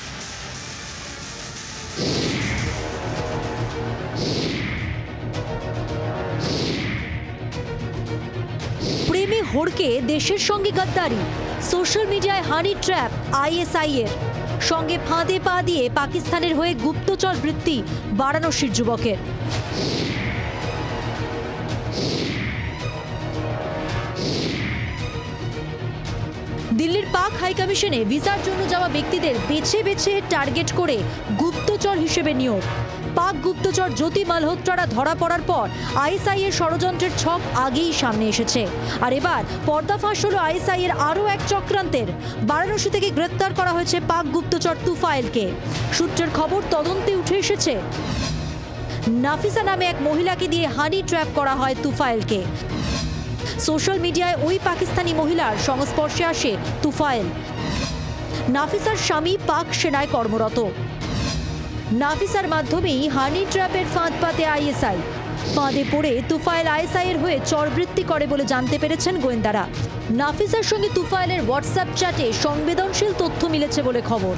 প্রেমে হড়কে দেশের সঙ্গে গদ্দারি, সোশ্যাল মিডিয়ায় হানি ট্র্যাপ আইএসআই এর সঙ্গে ফাঁদে পা দিয়ে পাকিস্তানের হয়ে গুপ্তচর বৃত্তি বারাণসীর যুবকের। দিল্লির পাক হাই কমিশনে ভিসার জন্য যাওয়া ব্যক্তিদের বেছে বেছে টার্গেট করে গুপ্তচর হিসেবে নিয়োগ। পাক গুপ্তচর জ্যোতি মালহোত্রারা ধরা পড়ার পর আইএসআই এর ষড়যন্ত্রের ছক আগেই সামনে এসেছে, আর এবার পর্দাফাঁস হলো আইএসআই এর আরও এক চক্রান্তের। বারাণসী থেকে গ্রেপ্তার করা হয়েছে পাক গুপ্তচর তুফায়েলকে। সূত্রের খবর, তদন্তে উঠে এসেছে নাফিসা নামে এক মহিলাকে দিয়ে হানি ট্র্যাপ করা হয় তুফাইলকে। সোশ্যাল মিডিয়ায় ওই পাকিস্তানি মহিলার সংস্পর্শে আসে তুফাইল। নাফিসার স্বামী পাক সেনায় কর্মরত। নাফিসার মাধ্যমেই হানি ট্র্যাপের ফাঁদ পাতে আইএসআই। ফাঁদে পড়ে তুফাইল আইএসআই এর হয়ে চরবৃত্তি করে বলে জানতে পেরেছেন গোয়েন্দারা। নাফিসার সঙ্গে তুফাইলের হোয়াটসঅ্যাপ চ্যাটে সংবেদনশীল তথ্য মিলেছে বলে খবর।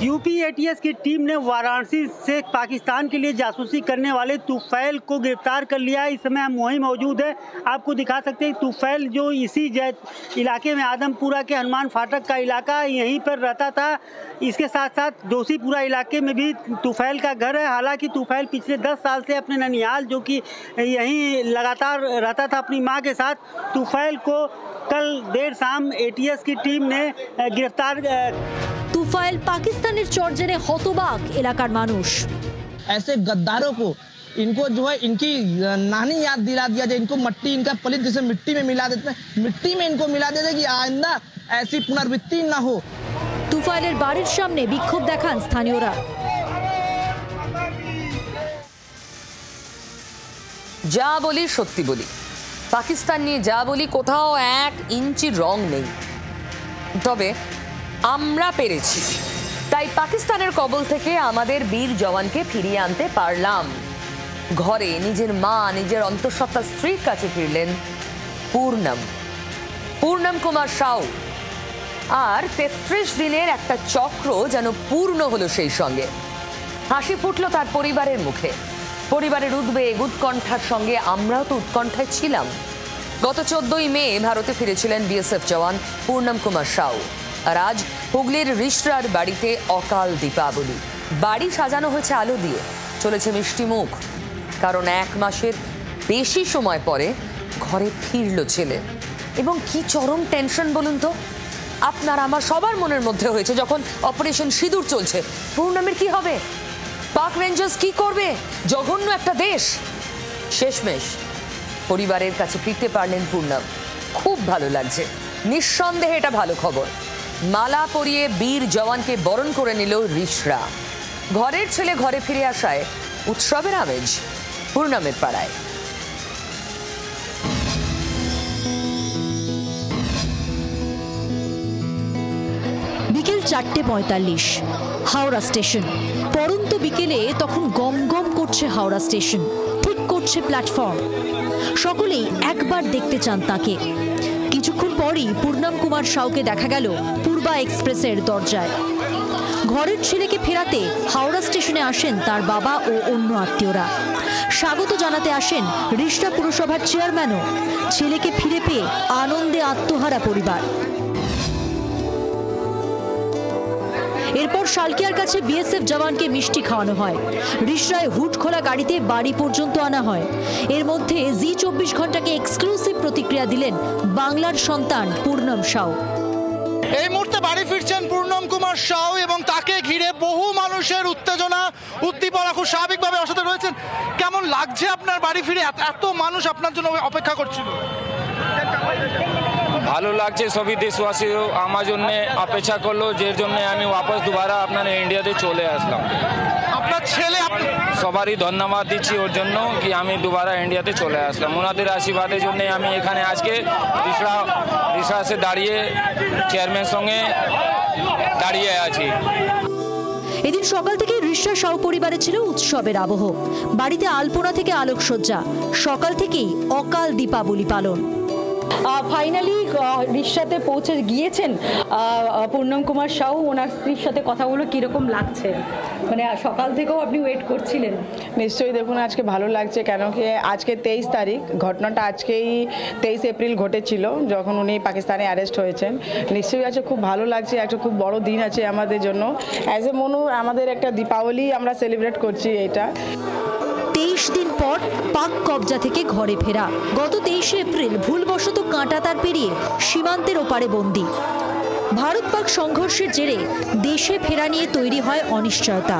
यूपी एटीएस की टीम ने वाराणसी से पाकिस्तान के लिए जासूसी करने वाले तुफैल को गिरफ्तार कर लिया है। इस समय हम वहीं मौजूद है, आपको दिखा सकते हैं। तुफैल जो इसी इलाके में आदमपुरा के हनुमान फाटक का इलाका यहीं पर रहता था। इसके साथ साथ दोषीपुरा इलाके में भी तुफैल का घर है। हालांकि तुफैल पिछले 10 साल से अपने ननिहाल जो कि यहीं लगातार रहता था अपनी मां के साथ, तुफैल को कल देर शाम एटीएस की टीम ने गिरफ्तार। তুফাইল পাকিস্তানের চরজেনে হতবাক এলাকার মানুষ। ऐसे गद्दारों को इनको जो है इनकी नानी याद दिला दिया जाए, इनको मट्टी इनका पलित जैसे मिट्टी में मिला देते हैं, मिट्टी में इनको मिला देते कि आइंदा ऐसी पुनरावृत्ति ना हो। তুফাইলের বাড়ির সামনে বিক্ষোভ দেখান স্থানীয়রা। যা বলি সত্যি বলি, পাকিস্তান নিয়ে যা বলি কোথাও 1 ইঞ্চি রং নেই। তবে আমরা পেরেছি, তাই পাকিস্তানের কবল থেকে আমাদের বীর জওয়ানকে ফিরিয়ে আনতে পারলাম। ঘরে নিজের মা, নিজের অন্তঃসত্ত্বা স্ত্রীর কাছে ফিরলেন পূর্ণম কুমার সাউ। আর 33 দিনের একটা চক্র যেন পূর্ণ হলো সেই সঙ্গে। হাসি ফুটলো তার পরিবারের মুখে। পরিবারের উদ্বেগ উৎকণ্ঠার সঙ্গে আমরাও তো উৎকণ্ঠায় ছিলাম। গত 14ই মে ভারতে ফিরেছিলেন বিএসএফ জওয়ান পূর্ণম কুমার সাউ। আর আজ হুগলির রিশরার বাড়িতে অকাল দীপাবলি। বাড়ি সাজানো হয়েছে আলো দিয়ে, চলেছে মিষ্টি মুখ। কারণ 1 মাসের বেশি সময় পরে ঘরে ফিরল ছেলে। এবং কি চরম টেনশন বলুন তো, আপনার আমার সবার মনের মধ্যে হয়েছে যখন অপারেশন সিঁদুর চলছে। পূর্ণমের কি হবে? পাক রেঞ্জার্স কি করবে? জঘন্য একটা দেশ। শেষমেশ পরিবারের কাছে ফিরতে পারলেন পূর্ণম। খুব ভালো লাগছে, নিঃসন্দেহে এটা ভালো খবর। মালা পরিয়ে বীর জওয়ানকে বরণ করে নিল রিশরা। ঘরের ছেলে ঘরে ফিরে আসায় উৎসবের আমেজ পূর্ণমের পাড়ায়। বিকেল 4:45 হাওড়া স্টেশন। পরন্ত বিকেলে তখন গম গম করছে হাওড়া স্টেশন, ঠিক করছে প্ল্যাটফর্ম। সকলেই একবার দেখতে চান তাকে। কিছুক্ষণ পরই পূর্ণম কুমার সাউকে দেখা গেল পূর্বা এক্সপ্রেসের দরজায়। ঘরের ছেলেকে ফেরাতে হাওড়া স্টেশনে আসেন তার বাবা ও অন্য আত্মীয়রা। স্বাগত জানাতে আসেন রিশরা পুরসভার চেয়ারম্যানও। ছেলেকে ফিরে পেয়ে আনন্দে আত্মহারা পরিবার। এরপর শালকিয়ার কাছে বিএসএফ জওয়ানকে মিষ্টি খাওয়ানো হয়। রিশরায় হুড খোলা গাড়িতে বাড়ি পর্যন্ত আনা হয়। এর মধ্যে জি 24 ঘন্টাকে এক্সক্লুসিভ প্রতিক্রিয়া দিলেন বাংলার সন্তান পূর্ণম সাউ। এই মুহূর্তে বাড়ি ফিরছেন পূর্ণম কুমার সাউ এবং তাকে ঘিরে বহু মানুষের উত্তেজনা উদ্দীপনা খুব স্বাভাবিকভাবে আমার সাথে রয়েছেন। কেমন লাগছে আপনার বাড়ি ফিরে? এত মানুষ আপনার জন্য অপেক্ষা করছিল। ভালো লাগছে, সবই দেশবাসী আমার জন্য অপেক্ষা করলো, যের জন্য আমি ওয়াপস দুবারা আপনার ইন্ডিয়াতে চলে আসলাম। আপনার ছেলে সবারই ধন্যবাদ দিচ্ছি ওর জন্য কি আমি দুবারা ইন্ডিয়াতে চলে আসলাম। ওনাদের আশীর্বাদের জন্য আমি এখানে আজকে রিশরাতে দাঁড়িয়ে চেয়ারম্যান সঙ্গে দাঁড়িয়ে আছি। এদিন সকাল থেকে রিশরা সাউ পরিবারে ছিল উৎসবের আবহ। বাড়িতে আলপনা থেকে আলোকসজ্জা, সকাল থেকেই অকাল দীপাবলি পালন। ফাইনালি রিশরাতে পৌঁছে গিয়েছেন পূর্ণম কুমার সাউ। ওনার স্ত্রীর সাথে কথা বলে কীরকম লাগছে? মানে সকাল থেকেও আপনি ওয়েট করছিলেন। নিশ্চয়ই দেখুন আজকে ভালো লাগছে, কেন কি আজকে 23 তারিখ, ঘটনাটা আজকেই 23 এপ্রিল ঘটেছিল যখন উনি পাকিস্তানে অ্যারেস্ট হয়েছেন। নিশ্চয়ই আছে, খুব ভালো লাগছে, একটা খুব বড় দিন আছে আমাদের জন্য। অ্যাজ এ মনু আমাদের একটা দীপাবলি আমরা সেলিব্রেট করছি। এটা 23 দিন পর পাক কবজা থেকে ঘরে ফেরা। গত 23 এপ্রিল ভুলবশত কাঁটাতার পেরিয়ে সীমান্তের ওপারে বন্দী। ভারত পাক সংঘর্ষের জেরে দেশে ফেরা নিয়ে তৈরি হয় অনিশ্চয়তা।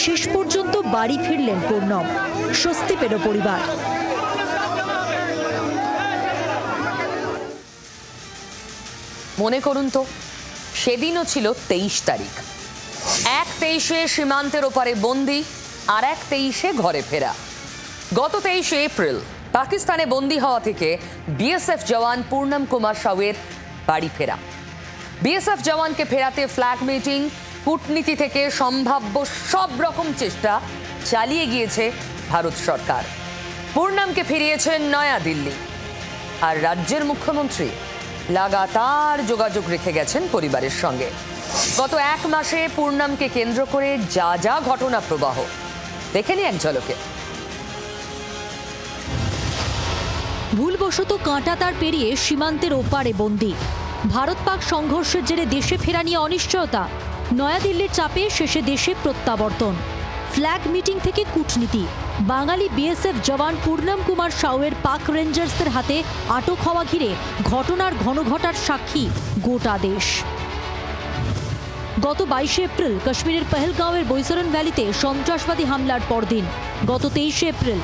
শেষ পর্যন্ত বাড়ি ফিরলেন পূর্ণম, স্বস্তি পেল পরিবার। মনে করুন তো, সেদিনও ছিল 23 তারিখ। 1-23 সীমান্তের ওপারে বন্দি, আর 1-23 ঘরে ফেরা। গত 23 এপ্রিল পাকিস্তানে বন্দি হওয়া থেকে বিএসএফ জওয়ান পূর্ণম কুমার সাউয়ের বাড়ি ফেরা। বিএসএফ জওয়ানকে ফেরাতে ফ্ল্যাগ মিটিং, কূটনীতি থেকে সম্ভাব্য সব রকম চেষ্টা চালিয়ে গিয়েছে ভারত সরকার। পূর্ণমকে ফিরিয়েছেন নয়াদিল্লি, আর রাজ্যের মুখ্যমন্ত্রী লাগাতার যোগাযোগ রেখে গেছেন পরিবারের সঙ্গে। গত 1 মাসে পূর্ণমকে কেন্দ্র করে যা যা ঘটনা প্রবাহ, দেখেনি এক ঝলকে। ভুলবশত কাঁটাতার পেরিয়ে সীমান্তের ওপারে বন্দী, ভারত পাক সংঘর্ষের জেরে দেশে ফেরা নিয়ে অনিশ্চয়তা, নয়াদিল্লির চাপে শেষে দেশে প্রত্যাবর্তন, ফ্ল্যাগ মিটিং থেকে কূটনীতি, বাঙালি বিএসএফ জওয়ান পূর্ণম কুমার সাউয়ের পাক রেঞ্জার্সদের হাতে আটক হওয়া ঘিরে ঘটনার ঘনঘটার সাক্ষী গোটা দেশ। গত 22 এপ্রিল কাশ্মীরের পহেলগাঁওয়ের বৈসরন ভ্যালিতে সন্ত্রাসবাদী হামলার পরদিন গত 23 এপ্রিল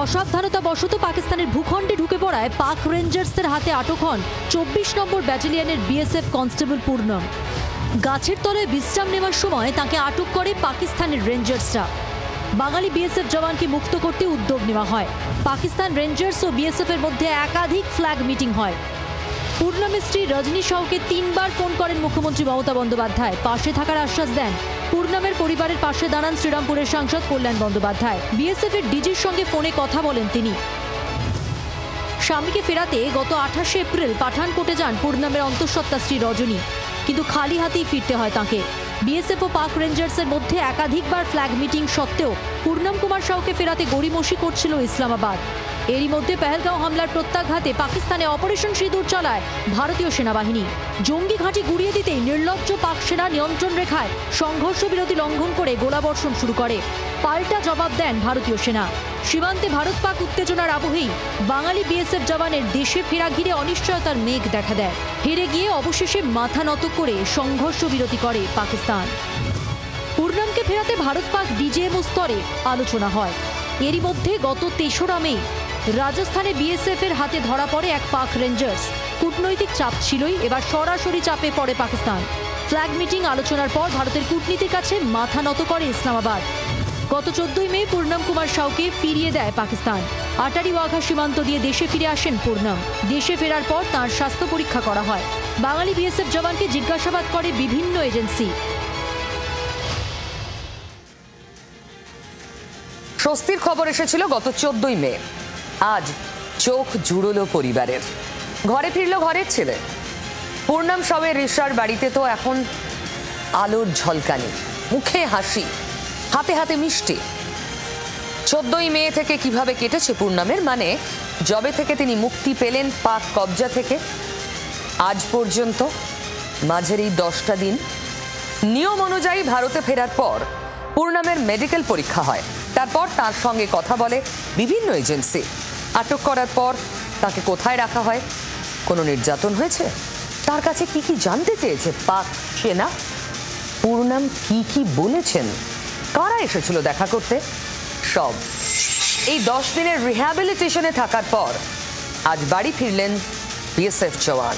অসাবধানতাবশত পাকিস্তানের ভূখণ্ডে ঢুকে পড়ায় পাক রেঞ্জার্সদের হাতে আটক হন 24 নম্বর ব্যাটালিয়নের বিএসএফ কনস্টেবল পূর্ণম। গাছের তলায় বিশ্রাম নেওয়ার সময় তাকে আটক করে পাকিস্তানের রেঞ্জার্সরা। বাঙালি বিএসএফ জওয়ানকে মুক্ত করতে উদ্যোগ নেওয়া হয়। পাকিস্তান রেঞ্জার্স ও বিএসএফ এর মধ্যে একাধিক ফ্ল্যাগ মিটিং হয়। পূর্ণমের স্ত্রী রজনী সাউকে 3 বার ফোন করেন মুখ্যমন্ত্রী মমতা বন্দ্যোপাধ্যায়, পাশে থাকার আশ্বাস দেন। পূর্ণমের পরিবারের পাশে দাঁড়ান শ্রীরামপুরের সাংসদ কল্যাণ বন্দ্যোপাধ্যায়। বিএসএফ এর ডিজির সঙ্গে ফোনে কথা বলেন তিনি। স্বামীকে ফেরাতে গত 28 এপ্রিল পাঠানকোটে যান পূর্ণমের অন্তঃসত্ত্বা স্ত্রী রজনী, কিন্তু খালি হাতেই ফিরতে হয় তাঁকে। বিএসএফ ও পাক রেঞ্জার্সের মধ্যে একাধিকবার ফ্ল্যাগ মিটিং সত্ত্বেও পূর্ণম কুমার সাউকে ফেরাতে গড়িমসি করছিল ইসলামাবাদ। এরই মধ্যে পহেলগাঁও হামলার প্রত্যাঘাতে পাকিস্তানে অপারেশন সিঁদুর চালায় ভারতীয় সেনাবাহিনী। জঙ্গি ঘাঁটি গুড়িয়ে দিতেই নির্লজ্জ পাক সেনা নিয়ন্ত্রণ রেখায় সংঘর্ষ বিরতি লঙ্ঘন করে গোলাবর্ষণ শুরু করে। পাল্টা জবাব দেন ভারতীয় সেনা। সীমান্তে ভারত পাক উত্তেজনার আবহেই বাঙালি বিএসএফ জওয়ানের দেশে ফেরা ঘিরে অনিশ্চয়তার মেঘ দেখা দেয়। হেরে গিয়ে অবশেষে মাথা নত করে সংঘর্ষ বিরতি করে পাকিস্তান। পূর্ণমকে ফেরাতে ভারত পাক ডিজিএমও স্তরে আলোচনা হয়। এরই মধ্যে গত 3রা মে রাজস্থানে বিএসএফ এর হাতে ধরা পড়ে এক পাক রেঞ্জার্স। কূটনৈতিক চাপ ছিলই, এবার সরাসরি চাপে পড়ে পাকিস্তান। ফ্ল্যাগ মিটিং আলোচনার পর ভারতের কূটনীতির কাছে মাথা নত করে ইসলামাবাদ। গত 14 মে পূর্ণম কুমার সাউকে ফিরিয়ে দেয় পাকিস্তান। আটারি ওয়াঘা সীমান্ত দিয়ে দেশে ফিরে আসেন পূর্ণম। দেশে ফেরার পর তাঁর স্বাস্থ্য পরীক্ষা করা হয়। বাঙালি বিএসএফ জওয়ানকে জিজ্ঞাসাবাদ করে বিভিন্ন এজেন্সি। স্বস্তির খবর এসেছিল গত 14 মে। আজ চোখ জুড়লো পরিবারের। ঘরে ফিরল ঘরের ছেলে। পূর্ণম সাউয়ের রিশার বাড়িতে তো এখন আলোর ঝলকানি, মুখে হাসি, হাতে হাতে মিষ্টি। 14 মে থেকে কিভাবে কেটেছে পূর্ণমের, মানে জবে থেকে তিনি মুক্তি পেলেন পাক কবজা থেকে আজ পর্যন্ত মাঝের এই 10টা দিন। নিয়ম অনুযায়ী ভারতে ফেরার পর পূর্ণমের মেডিকেল পরীক্ষা হয়। তারপর তার সঙ্গে কথা বলে বিভিন্ন এজেন্সি। আটক করার পর তাকে কোথায় রাখা হয়, কোনো নির্যাতন হয়েছে, তার কাছে কি কি জানতে চেয়েছে পাক সেনা, পূর্ণম কি কি বলেছেন, কারা এসেছিল দেখা করতে, সব। এই 10 দিনের রিহ্যাবিলিটেশনে থাকার পর আজ বাড়ি ফিরলেন বিএসএফ জওয়ান।